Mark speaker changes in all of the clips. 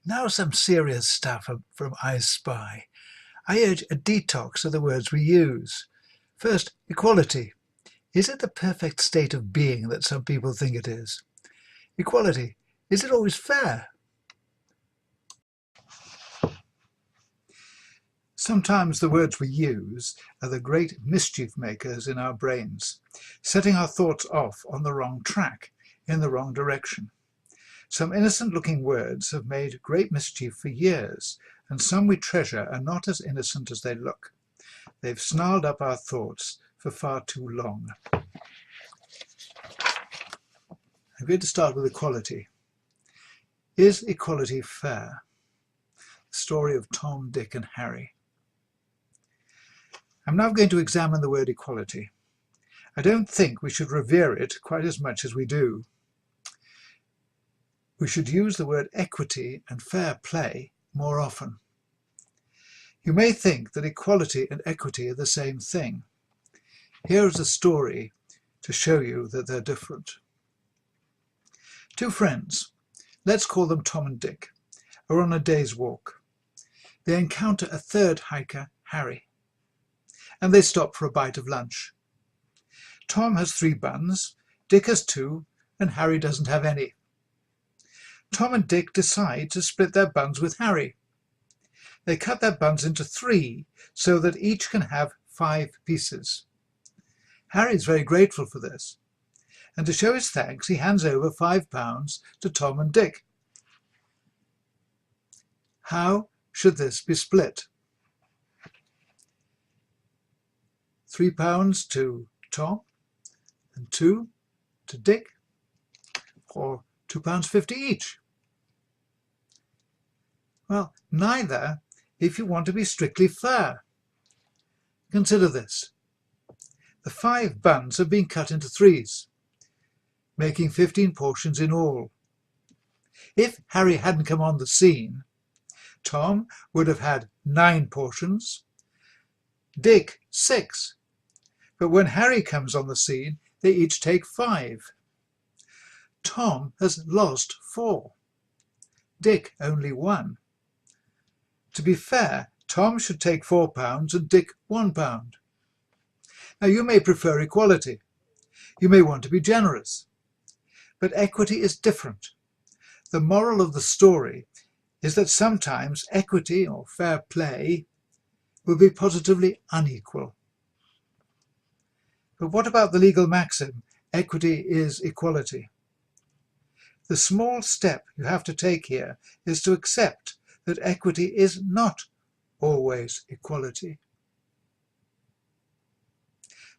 Speaker 1: Now some serious stuff from ispy. I urge a detox of the words we use. First, equality. Is it the perfect state of being that some people think it is? Equality. Is it always fair? Sometimes the words we use are the great mischief makers in our brains, setting our thoughts off on the wrong track, in the wrong direction. Some innocent-looking words have made great mischief for years, and some we treasure are not as innocent as they look. They've snarled up our thoughts for far too long. I'm going to start with equality. Is equality fair? The story of Tom, Dick and Harry. I'm now going to examine the word equality. I don't think we should revere it quite as much as we do. We should use the word equity and fair play more often. You may think that equality and equity are the same thing. Here is a story to show you that they're different. Two friends, let's call them Tom and Dick, are on a day's walk. They encounter a third hiker, Harry, and they stop for a bite of lunch. Tom has 3 buns, Dick has 2, and Harry doesn't have any. Tom and Dick decide to split their buns with Harry. They cut their buns into 3 so that each can have 5 pieces. Harry is very grateful for this, and to show his thanks he hands over £5 to Tom and Dick. How should this be split? £3 to Tom and 2 to Dick, or £2.50 each? Well, neither if you want to be strictly fair. Consider this. The 5 buns have been cut into 3s, making 15 portions in all. If Harry hadn't come on the scene, Tom would have had 9 portions, Dick 6. But when Harry comes on the scene, they each take 5. Tom has lost 4, Dick only 1. To be fair, Tom should take £4 and Dick £1. Now you may prefer equality. You may want to be generous. But equity is different. The moral of the story is that sometimes equity or fair play will be positively unequal. But what about the legal maxim, equity is equality? The small step you have to take here is to accept that equity is not always equality.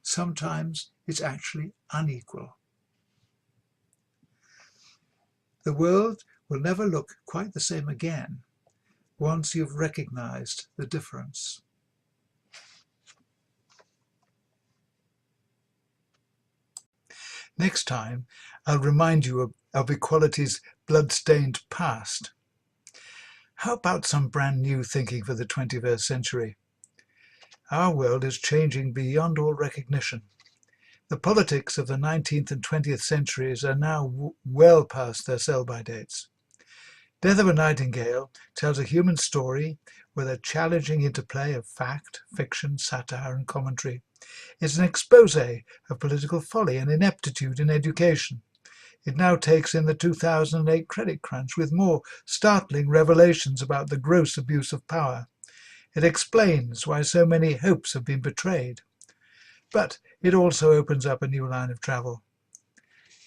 Speaker 1: Sometimes it's actually unequal. The world will never look quite the same again once you've recognized the difference. Next time, I'll remind you of equality's blood-stained past. How about some brand new thinking for the 21st century? Our world is changing beyond all recognition. The politics of the 19th and 20th centuries are now well past their sell-by dates. Death of a Nightingale tells a human story with a challenging interplay of fact, fiction, satire and commentary. It's an expose of political folly and ineptitude in education. It now takes in the 2008 credit crunch with more startling revelations about the gross abuse of power. It explains why so many hopes have been betrayed. But it also opens up a new line of travel.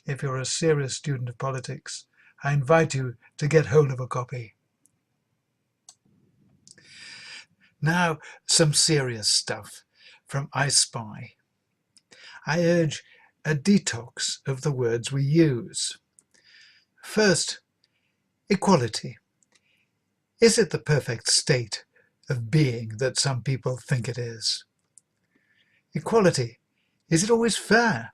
Speaker 1: If you're a serious student of politics, I invite you to get hold of a copy. Now, some serious stuff from ispy. I urge a detox of the words we use. First, equality. Is it the perfect state of being that some people think it is? Equality. Is it always fair?